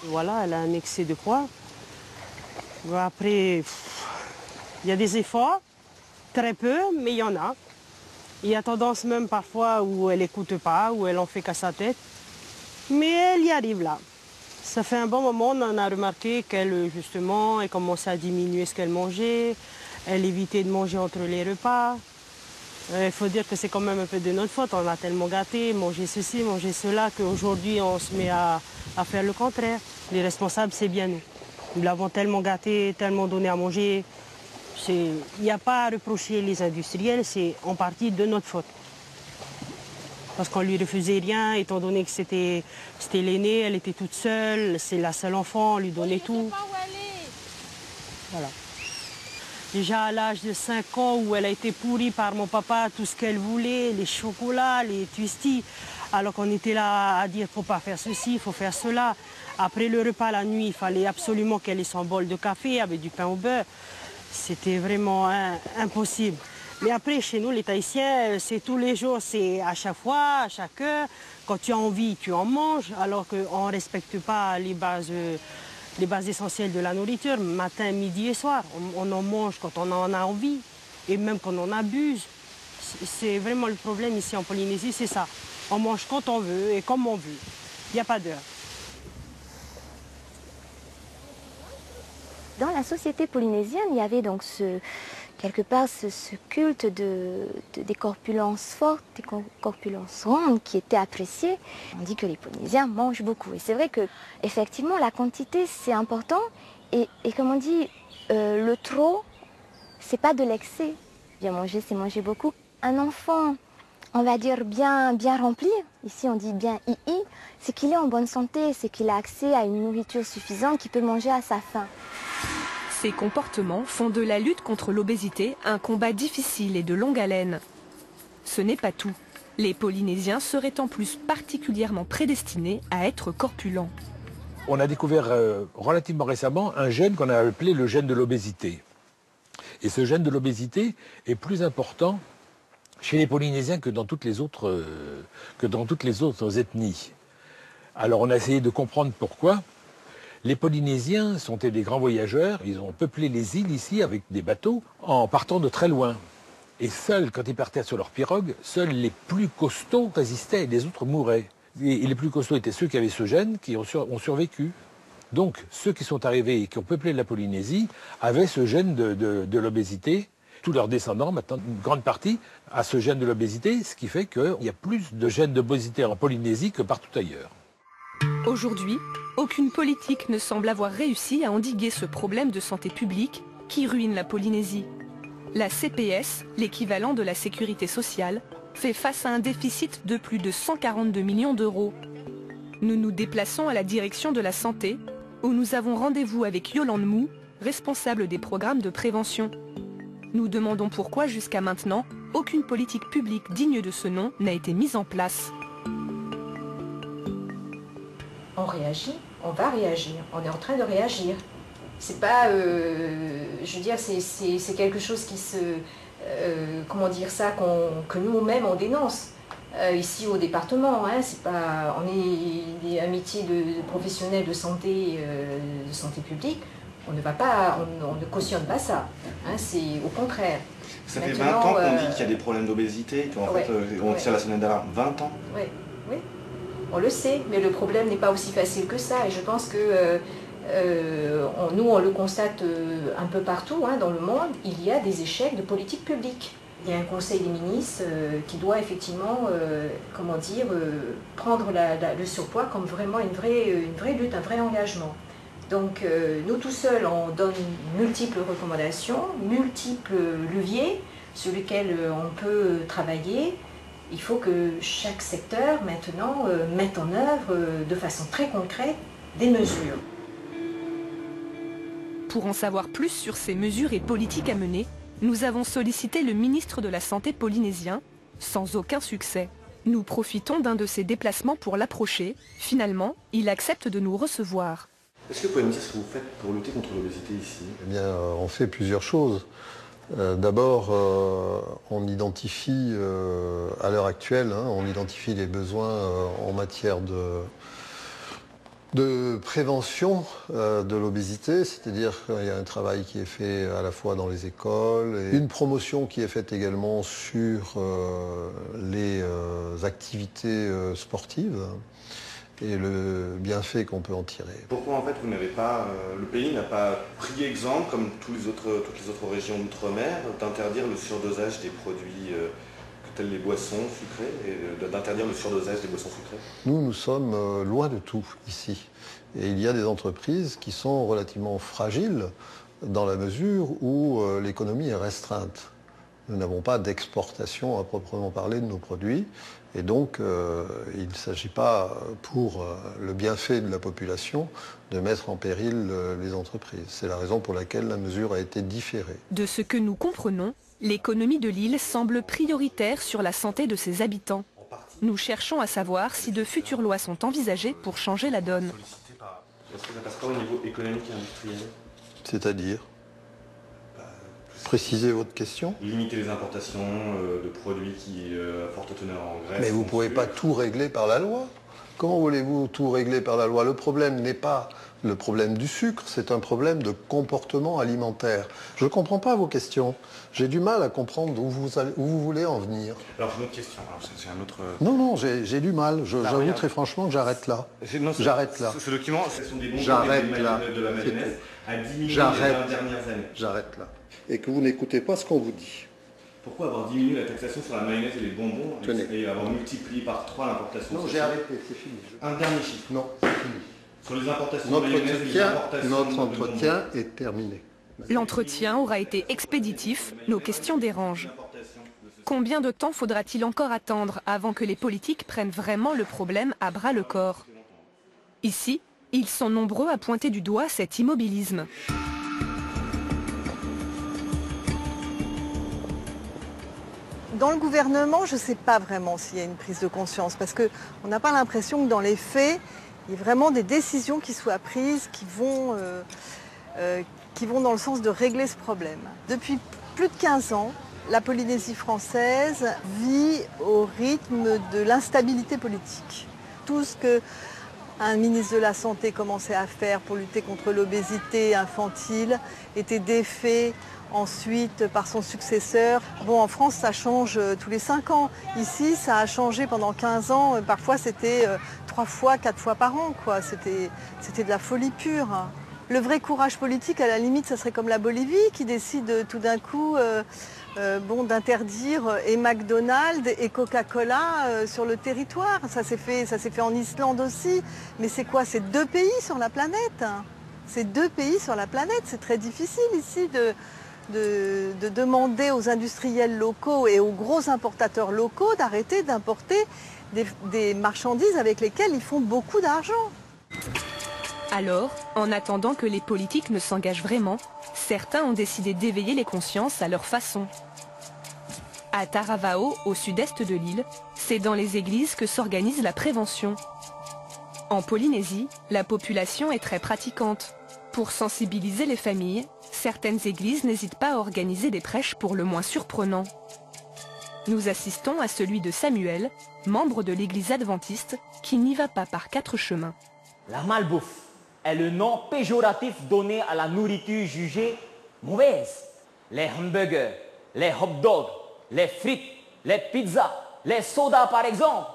Voilà, elle a un excès de poids. Après, il y a des efforts, très peu, mais il y en a. Il y a tendance même parfois où elle n'écoute pas, où elle en fait qu'à sa tête. Mais elle y arrive là. Ça fait un bon moment, on en a remarqué qu'elle, justement, elle commençait à diminuer ce qu'elle mangeait. Elle évitait de manger entre les repas. Il faut dire que c'est quand même un peu de notre faute. On a tellement gâté, mangé ceci, mangé cela, qu'aujourd'hui on se met à faire le contraire. Les responsables, c'est bien nous. Nous l'avons tellement gâté, tellement donné à manger. Il n'y a pas à reprocher les industriels, c'est en partie de notre faute. Parce qu'on ne lui refusait rien, étant donné que c'était l'aînée, elle était toute seule, c'est la seule enfant, on lui donnait tout. Voilà. Déjà à l'âge de 5 ans où elle a été pourrie par mon papa, tout ce qu'elle voulait, les chocolats, les twisties, alors qu'on était là à dire qu'il ne faut pas faire ceci, il faut faire cela. Après le repas la nuit, il fallait absolument qu'elle ait son bol de café avec du pain au beurre. C'était vraiment impossible. Mais après, chez nous, les Tahitiens, c'est tous les jours, c'est à chaque fois, à chaque heure. Quand tu as envie, tu en manges, alors qu'on ne respecte pas les bases essentielles de la nourriture, matin, midi et soir. On en mange quand on en a envie, et même quand on en abuse. C'est vraiment le problème ici en Polynésie, c'est ça. On mange quand on veut et comme on veut. Il n'y a pas d'heure. Dans la société polynésienne, il y avait donc quelque part ce culte des corpulences fortes, des corpulences rondes qui étaient appréciées. On dit que les Polynésiens mangent beaucoup. Et c'est vrai que effectivement la quantité c'est important. Et comme on dit, le trop, c'est pas de l'excès. Bien manger, c'est manger beaucoup. Un enfant, on va dire bien rempli, ici on dit bien i, c'est qu'il est en bonne santé, c'est qu'il a accès à une nourriture suffisante, qu'il peut manger à sa faim. Ces comportements font de la lutte contre l'obésité un combat difficile et de longue haleine. Ce n'est pas tout. Les Polynésiens seraient en plus particulièrement prédestinés à être corpulents. On a découvert relativement récemment un gène qu'on a appelé le gène de l'obésité. Et ce gène de l'obésité est plus important chez les Polynésiens que dans toutes les autres ethnies. Alors on a essayé de comprendre pourquoi. Les Polynésiens sont des grands voyageurs, ils ont peuplé les îles ici avec des bateaux en partant de très loin. Et seuls, quand ils partaient sur leur pirogue, seuls les plus costauds résistaient et les autres mouraient. Et les plus costauds étaient ceux qui avaient ce gène, qui ont survécu. Donc ceux qui sont arrivés et qui ont peuplé la Polynésie avaient ce gène de l'obésité. Tous leurs descendants, maintenant, une grande partie, a ce gène de l'obésité, ce qui fait qu'il y a plus de gènes d'obésité en Polynésie que partout ailleurs. Aujourd'hui, aucune politique ne semble avoir réussi à endiguer ce problème de santé publique qui ruine la Polynésie. La CPS, l'équivalent de la sécurité sociale, fait face à un déficit de plus de 142 millions d'euros. Nous nous déplaçons à la direction de la santé, où nous avons rendez-vous avec Yolande Mou, responsable des programmes de prévention. Nous demandons pourquoi, jusqu'à maintenant, aucune politique publique digne de ce nom n'a été mise en place. On réagit, on va réagir, on est en train de réagir. C'est pas, je veux dire, c'est quelque chose qui se, comment dire ça, que nous-mêmes on dénonce. Ici au département, hein, c'est pas, on est un métier de professionnel de santé publique, on ne va pas, on ne cautionne pas ça, hein, c'est au contraire. Ça fait 20 ans qu'on dit qu'il y a des problèmes d'obésité, qu'en fait on tire la sonnette d'alarme. 20 ans. Oui, oui, on le sait, mais le problème n'est pas aussi facile que ça, et je pense que nous on le constate un peu partout, hein, dans le monde, il y a des échecs de politique publique. Il y a un conseil des ministres qui doit effectivement, comment dire, prendre le surpoids comme vraiment une vraie lutte, un vrai engagement. Donc nous tout seuls, on donne multiples recommandations, multiples leviers sur lesquels on peut travailler. Il faut que chaque secteur maintenant mette en œuvre de façon très concrète des mesures. Pour en savoir plus sur ces mesures et politiques à mener, nous avons sollicité le ministre de la Santé polynésien, sans aucun succès. Nous profitons d'un de ses déplacements pour l'approcher. Finalement, il accepte de nous recevoir. Est-ce que vous pouvez me dire ce que vous faites pour lutter contre l'obésité ici? Eh bien, on fait plusieurs choses. D'abord, on identifie, à l'heure actuelle, hein, on identifie les besoins en matière de prévention de l'obésité, c'est-à-dire qu'il y a un travail qui est fait à la fois dans les écoles, et une promotion qui est faite également sur les activités sportives et le bienfait qu'on peut en tirer. Pourquoi en fait vous n'avez pas, le pays n'a pas pris exemple, comme toutes les autres régions d'outre-mer, d'interdire le surdosage des produits tels les boissons sucrées, et d'interdire le surdosage des boissons sucrées? Nous sommes loin de tout ici. Et il y a des entreprises qui sont relativement fragiles dans la mesure où l'économie est restreinte. Nous n'avons pas d'exportation à proprement parler de nos produits. Et donc, il ne s'agit pas, pour le bienfait de la population, de mettre en péril les entreprises. C'est la raison pour laquelle la mesure a été différée. De ce que nous comprenons, l'économie de l'île semble prioritaire sur la santé de ses habitants. Nous cherchons à savoir si de futures lois sont envisagées pour changer la donne. Est-ce que ça passe pas au niveau économique et industriel? C'est-à-dire? Précisez votre question. Limiter les importations de produits qui à forte teneur en graisse. Mais vous ne pouvez pas tout régler par la loi. Comment voulez-vous tout régler par la loi? Le problème n'est pas le problème du sucre, c'est un problème de comportement alimentaire. Je ne comprends pas vos questions. J'ai du mal à comprendre où vous voulez en venir. Alors j'ai une autre question. C'est un autre... Non, j'ai du mal. J'avoue très franchement que j'arrête là. J'arrête là. Ce document, ce sont des bons j'arrête là. De la mayonnaise à diminuer les 20 dernières années. J'arrête là. Et que vous n'écoutez pas ce qu'on vous dit. Pourquoi avoir diminué la taxation sur la mayonnaise et les bonbons et avoir multiplié par 3 l'importation? Non, j'ai arrêté, c'est fini. Un dernier chiffre. Non, c'est fini. Sur les importations de mayonnaise et les importations notre entretien est terminé. L'entretien aura été expéditif, nos questions dérangent. Combien de temps faudra-t-il encore attendre avant que les politiques prennent vraiment le problème à bras-le-corps? Ici, ils sont nombreux à pointer du doigt cet immobilisme. Dans le gouvernement, je ne sais pas vraiment s'il y a une prise de conscience, parce qu'on n'a pas l'impression que dans les faits, il y ait vraiment des décisions qui soient prises, qui vont dans le sens de régler ce problème. Depuis plus de 15 ans, la Polynésie française vit au rythme de l'instabilité politique. Tout ce qu'un ministre de la Santé commençait à faire pour lutter contre l'obésité infantile était défait ensuite par son successeur. Bon, en France, ça change tous les 5 ans. Ici, ça a changé pendant 15 ans. Parfois, c'était 3 fois, 4 fois par an, quoi. C'était de la folie pure. Le vrai courage politique, à la limite, ça serait comme la Bolivie qui décide tout d'un coup d'interdire et McDonald's et Coca-Cola sur le territoire. Ça s'est fait en Islande aussi. Mais c'est quoi? C'est 2 pays sur la planète. C'est 2 pays sur la planète. C'est très difficile ici de demander aux industriels locaux et aux gros importateurs locaux d'arrêter d'importer des marchandises avec lesquelles ils font beaucoup d'argent. Alors, en attendant que les politiques ne s'engagent vraiment, certains ont décidé d'éveiller les consciences à leur façon. À Taravao, au sud-est de l'île, c'est dans les églises que s'organise la prévention. En Polynésie, la population est très pratiquante. Pour sensibiliser les familles, certaines églises n'hésitent pas à organiser des prêches pour le moins surprenants. Nous assistons à celui de Samuel, membre de l'église adventiste, qui n'y va pas par 4 chemins. La malbouffe est le nom péjoratif donné à la nourriture jugée mauvaise. Les hamburgers, les hot dogs, les frites, les pizzas, les sodas par exemple.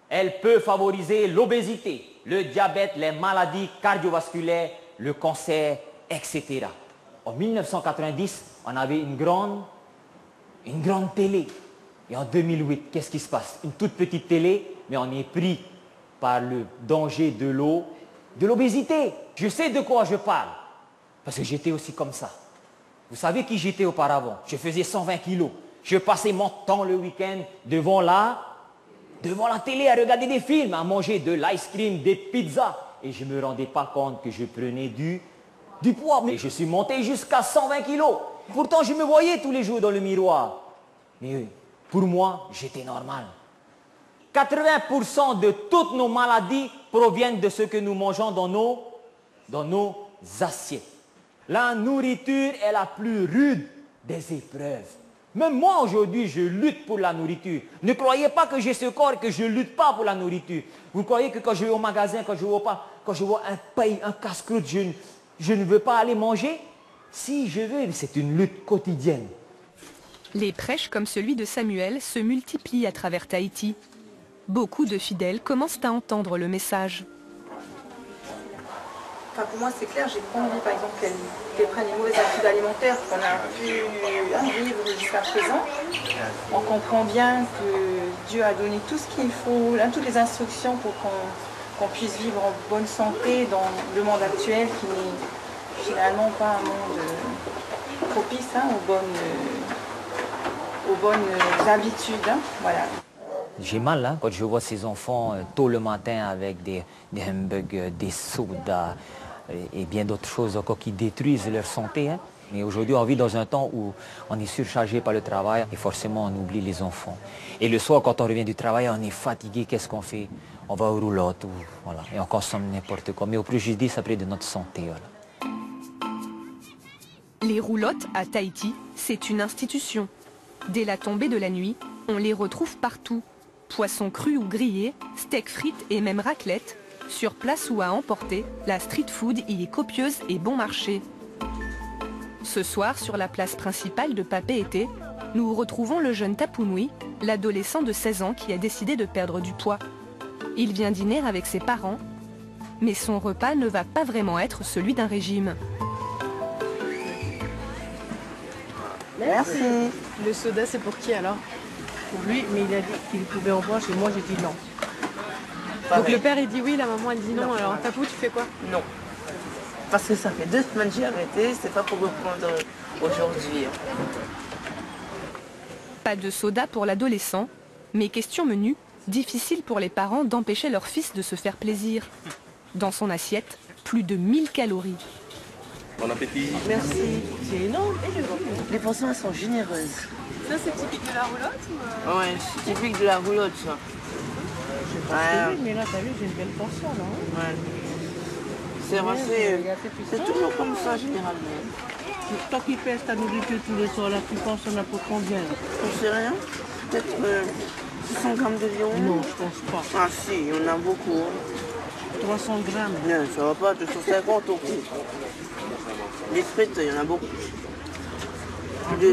Elle peut favoriser l'obésité, le diabète, les maladies cardiovasculaires, le cancer, etc. En 1990, on avait une grande télé. Et en 2008, qu'est-ce qui se passe? Une toute petite télé, mais on est pris par le danger de l'eau, de l'obésité. Je sais de quoi je parle, parce que j'étais aussi comme ça. Vous savez qui j'étais auparavant? Je faisais 120 kilos. Je passais mon temps le week-end devant la télé à regarder des films, à manger de l'ice cream, des pizzas. Et je ne me rendais pas compte que je prenais du poids. Mais je suis monté jusqu'à 120 kilos. Pourtant, je me voyais tous les jours dans le miroir. Mais pour moi, j'étais normal. 80% de toutes nos maladies proviennent de ce que nous mangeons dans nos assiettes. La nourriture est la plus rude des épreuves. Même moi, aujourd'hui, je lutte pour la nourriture. Ne croyez pas que j'ai ce corps et que je ne lutte pas pour la nourriture. Vous croyez que quand je vais au magasin, quand je vois un pain, un casse-croûte, je ne veux pas aller manger? Si, je veux, c'est une lutte quotidienne. Les prêches comme celui de Samuel se multiplient à travers Tahiti. Beaucoup de fidèles commencent à entendre le message. Enfin, pour moi, c'est clair, j'ai pas envie, par exemple, qu'elles prennent les mauvaises habitudes alimentaires qu'on a pu vivre jusqu'à présent. On comprend bien que Dieu a donné tout ce qu'il faut, toutes les instructions pour qu'on puisse vivre en bonne santé dans le monde actuel qui n'est finalement pas un monde propice aux bonnes habitudes. Voilà. J'ai mal quand je vois ces enfants tôt le matin avec des hamburgers, des sodas et bien d'autres choses encore qui détruisent leur santé. Mais aujourd'hui, on vit dans un temps où on est surchargé par le travail et forcément on oublie les enfants. Et le soir, quand on revient du travail, on est fatigué, qu'est-ce qu'on fait? On va aux roulottes voilà, et on consomme n'importe quoi. Mais au préjudice après de notre santé. Voilà. Les roulottes à Tahiti, c'est une institution. Dès la tombée de la nuit, on les retrouve partout. Poissons crus ou grillés, steaks frites et même raclette. Sur place ou à emporter, la street food y est copieuse et bon marché. Ce soir, sur la place principale de Papeete, nous retrouvons le jeune Tapunui, l'adolescent de 16 ans qui a décidé de perdre du poids. Il vient dîner avec ses parents, mais son repas ne va pas vraiment être celui d'un régime. Merci. Le soda, c'est pour qui alors? Pour lui, mais il a dit qu'il pouvait en boire et moi j'ai dit non. Donc le père il dit oui, la maman elle dit non. Alors Tapou, tu fais quoi? Non. Parce que ça fait 2 semaines que j'ai arrêté, c'est pas pour reprendre aujourd'hui. Pas de soda pour l'adolescent, mais question menu, difficile pour les parents d'empêcher leur fils de se faire plaisir. Dans son assiette, plus de 1000 calories. Bon appétit. Merci. C'est énorme. Les portions elles sont généreuses. Ça c'est typique de la roulotte ou Ouais, c'est typique de la roulotte ça. Mais là t'as vu, j'ai une belle portion là. Ouais. C'est toujours comme ça généralement. Toi qui pèses ta nourriture tous les soirs, là tu penses qu'on a pour combien? Je sais rien. Peut-être 600 grammes de viande. Non, je pense pas. Ah si, il y en a beaucoup. 300 grammes. Non, ça va pas, 250 au coup. Les frites, il y en a beaucoup. Là, tu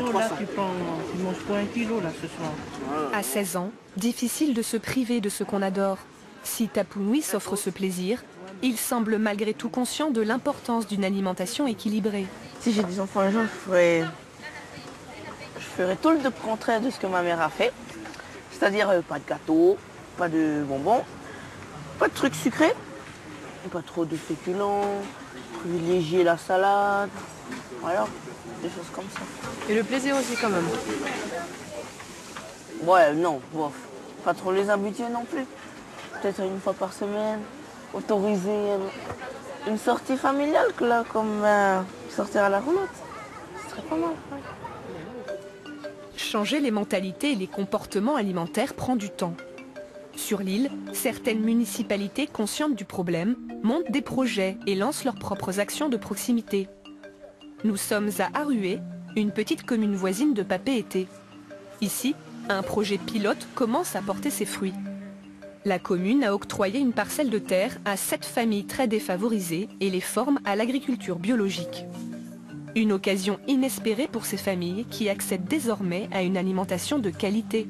manges pas 1 kilo là ce soir. À 16 ans, difficile de se priver de ce qu'on adore. Si Tapunui s'offre ce plaisir, il semble malgré tout conscient de l'importance d'une alimentation équilibrée. Si j'ai des enfants un jour, je ferai tout le contraire de ce que ma mère a fait. C'est-à-dire pas de gâteau, pas de bonbons, pas de trucs sucrés, pas trop de féculents, privilégier la salade, voilà, des choses comme ça. Et le plaisir aussi quand même? Ouais, non, bof. Pas trop les habituer non plus. Peut-être 1 fois par semaine, autoriser une sortie familiale là, comme sortir à la roulotte. Ce serait pas mal. Ouais. Changer les mentalités et les comportements alimentaires prend du temps. Sur l'île, certaines municipalités conscientes du problème montent des projets et lancent leurs propres actions de proximité. Nous sommes à Arué, une petite commune voisine de Papeete. Ici, un projet pilote commence à porter ses fruits. La commune a octroyé une parcelle de terre à 7 familles très défavorisées et les forme à l'agriculture biologique. Une occasion inespérée pour ces familles qui accèdent désormais à une alimentation de qualité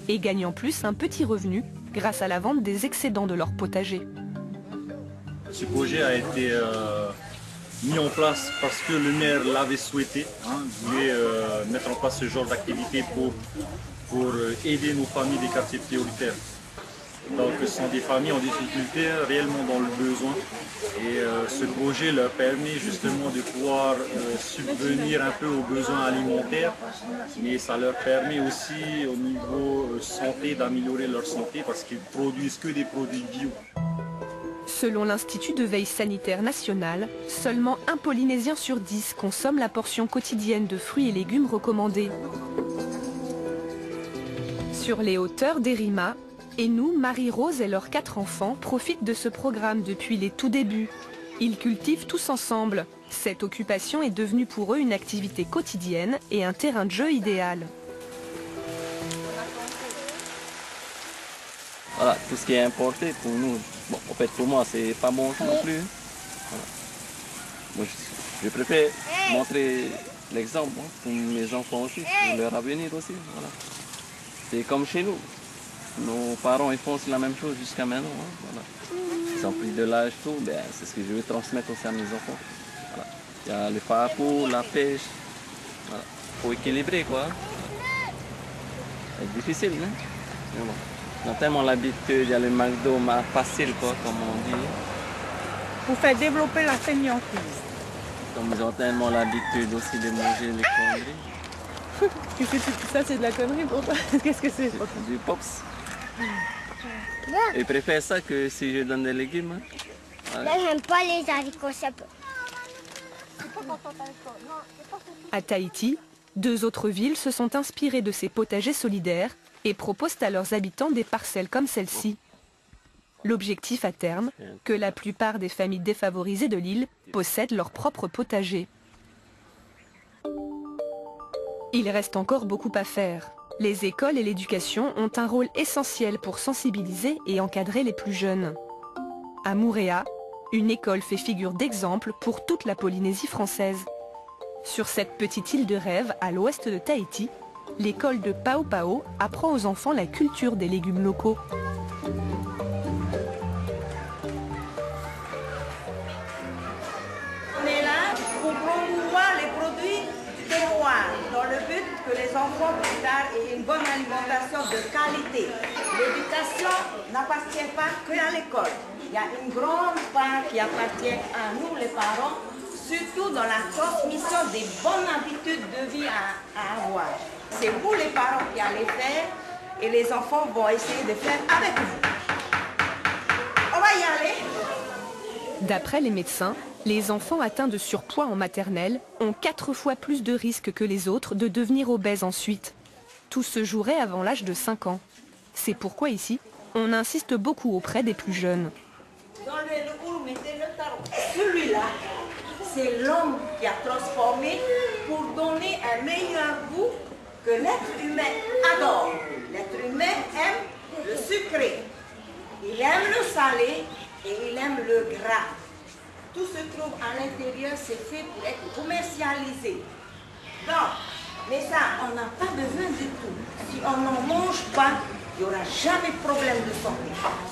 et gagnent en plus un petit revenu grâce à la vente des excédents de leur potager. Ce projet a été mis en place parce que le maire l'avait souhaité, voulait mettre en place ce genre d'activité pour aider nos familles des quartiers prioritaires. Donc ce sont des familles en difficulté, réellement dans le besoin. Et ce projet leur permet justement de pouvoir subvenir un peu aux besoins alimentaires, mais ça leur permet aussi au niveau santé d'améliorer leur santé parce qu'ils produisent que des produits bio. Selon l'Institut de veille sanitaire national, seulement un Polynésien sur 10 consomme la portion quotidienne de fruits et légumes recommandée. Sur les hauteurs d'Erima, Enou, Marie-Rose et leurs 4 enfants profitent de ce programme depuis les tout débuts. Ils cultivent tous ensemble. Cette occupation est devenue pour eux une activité quotidienne et un terrain de jeu idéal. Voilà, tout ce qui est importé pour nous, bon, en fait pour moi c'est pas bon non plus. Voilà. Moi, je préfère montrer l'exemple pour mes enfants aussi, pour leur avenir aussi. Voilà. C'est comme chez nous. Nos parents ils font aussi la même chose jusqu'à maintenant. Voilà. Ils ont pris de l'âge, tout, ben, c'est ce que je veux transmettre aussi à mes enfants. Voilà. Il y a le parcours, la pêche, voilà. Faut équilibrer quoi. C'est difficile, hein? Mais bon. Ils ont tellement l'habitude, il y a le McDo facile, quoi, comme on dit. Pour faire développer la fainéantise. Comme ils ont tellement l'habitude aussi de manger les conneries. Ça, c'est de la connerie pour toi. Qu'est-ce que c'est? Du pops. Ils préfèrent ça que si je donne des légumes. Hein. Là, j'aime pas les haricots secs. À Tahiti, 2 autres villes se sont inspirées de ces potagers solidaires et proposent à leurs habitants des parcelles comme celle-ci. L'objectif à terme, que la plupart des familles défavorisées de l'île possèdent leur propre potager. Il reste encore beaucoup à faire. Les écoles et l'éducation ont un rôle essentiel pour sensibiliser et encadrer les plus jeunes. À Moorea, une école fait figure d'exemple pour toute la Polynésie française. Sur cette petite île de rêve à l'ouest de Tahiti, l'école de Pao Pao apprend aux enfants la culture des légumes locaux. On est là pour promouvoir les produits du terroir, dans le but que les enfants plus tard aient une bonne alimentation de qualité. L'éducation n'appartient pas qu'à l'école. Il y a une grande part qui appartient à nous les parents, surtout dans la transmission des bonnes habitudes de vie à avoir. C'est vous les parents qui allez faire et les enfants vont essayer de faire avec vous. On va y aller. D'après les médecins, les enfants atteints de surpoids en maternelle ont 4 fois plus de risques que les autres de devenir obèses ensuite. Tout se jouerait avant l'âge de 5 ans. C'est pourquoi ici, on insiste beaucoup auprès des plus jeunes. Dans le boule, mettez le tarot. Celui-là, c'est l'homme qui a transformé pour donner un meilleur goût que l'être humain adore. L'être humain aime le sucré, il aime le salé et il aime le gras. Tout se trouve à l'intérieur, c'est fait pour être commercialisé. Donc, mais ça, on n'a pas besoin du tout. Si on n'en mange pas, il n'y aura jamais de problème de santé.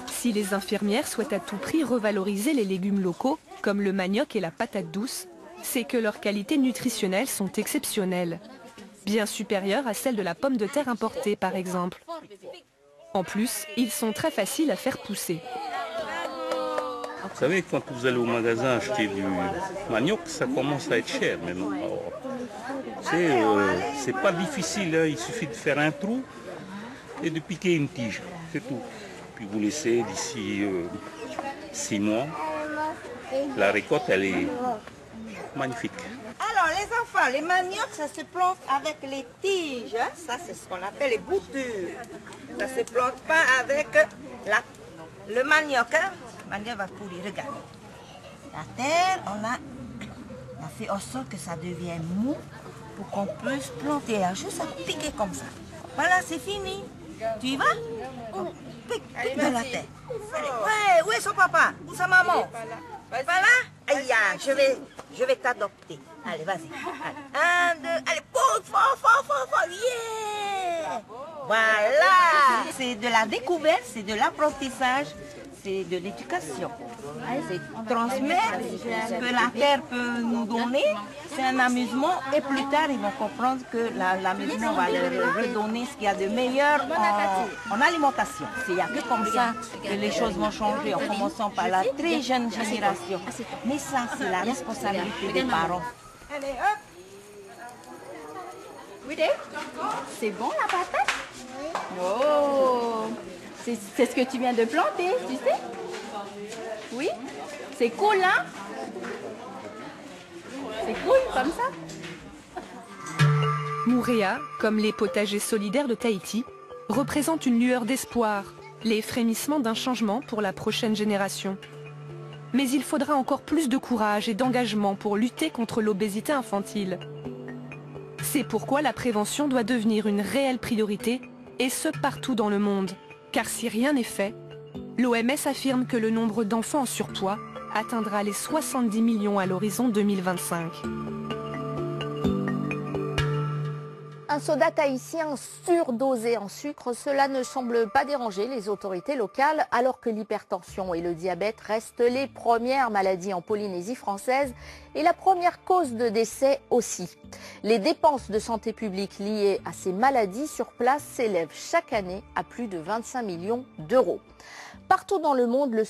Si les infirmières souhaitent à tout prix revaloriser les légumes locaux, comme le manioc et la patate douce, c'est que leurs qualités nutritionnelles sont exceptionnelles. Bien supérieures à celles de la pomme de terre importée, par exemple. En plus, ils sont très faciles à faire pousser. Vous savez, quand vous allez au magasin acheter du manioc, ça commence à être cher maintenant. C'est pas difficile, hein. Il suffit de faire un trou et de piquer une tige, c'est tout. Puis vous laissez d'ici 6 mois, la récolte elle est magnifique. Alors les enfants, les maniocs, ça se plante avec les tiges. Hein. Ça, c'est ce qu'on appelle les boutures. Ça ne se plante pas avec le manioc. Hein. Le manioc va pourrir, regarde. La terre, on a fait en sorte que ça devienne mou pour qu'on puisse planter. Juste à piquer comme ça. Voilà, c'est fini. Tu y vas? Pique dans la terre. Allez, ouais, où est son papa? Où sa maman? Pas là? Aïe, je vais t'adopter. Allez, vas-y. Un, deux, allez, pousse, fort, yeah! Voilà! C'est de la découverte, c'est de l'apprentissage, c'est de l'éducation. C'est transmettre ce que la terre peut nous donner, c'est un amusement et plus tard ils vont comprendre que l'amusement va leur redonner ce qu'il y a de meilleur en alimentation. Il n'y a que comme ça que les choses vont changer en commençant par la très jeune génération. Mais ça, c'est la responsabilité des parents. Allez, hop! C'est bon la patate? Oh! C'est ce que tu viens de planter, tu sais? Oui? C'est cool, hein? C'est cool, comme ça? Mouréa, comme les potagers solidaires de Tahiti, représente une lueur d'espoir, les frémissements d'un changement pour la prochaine génération. Mais il faudra encore plus de courage et d'engagement pour lutter contre l'obésité infantile. C'est pourquoi la prévention doit devenir une réelle priorité, et ce partout dans le monde. Car si rien n'est fait, l'OMS affirme que le nombre d'enfants en surpoids atteindra les 70 millions à l'horizon 2025. Un soda tahitien surdosé en sucre, cela ne semble pas déranger les autorités locales, alors que l'hypertension et le diabète restent les premières maladies en Polynésie française et la première cause de décès aussi. Les dépenses de santé publique liées à ces maladies sur place s'élèvent chaque année à plus de 25 millions d'euros. Partout dans le monde, le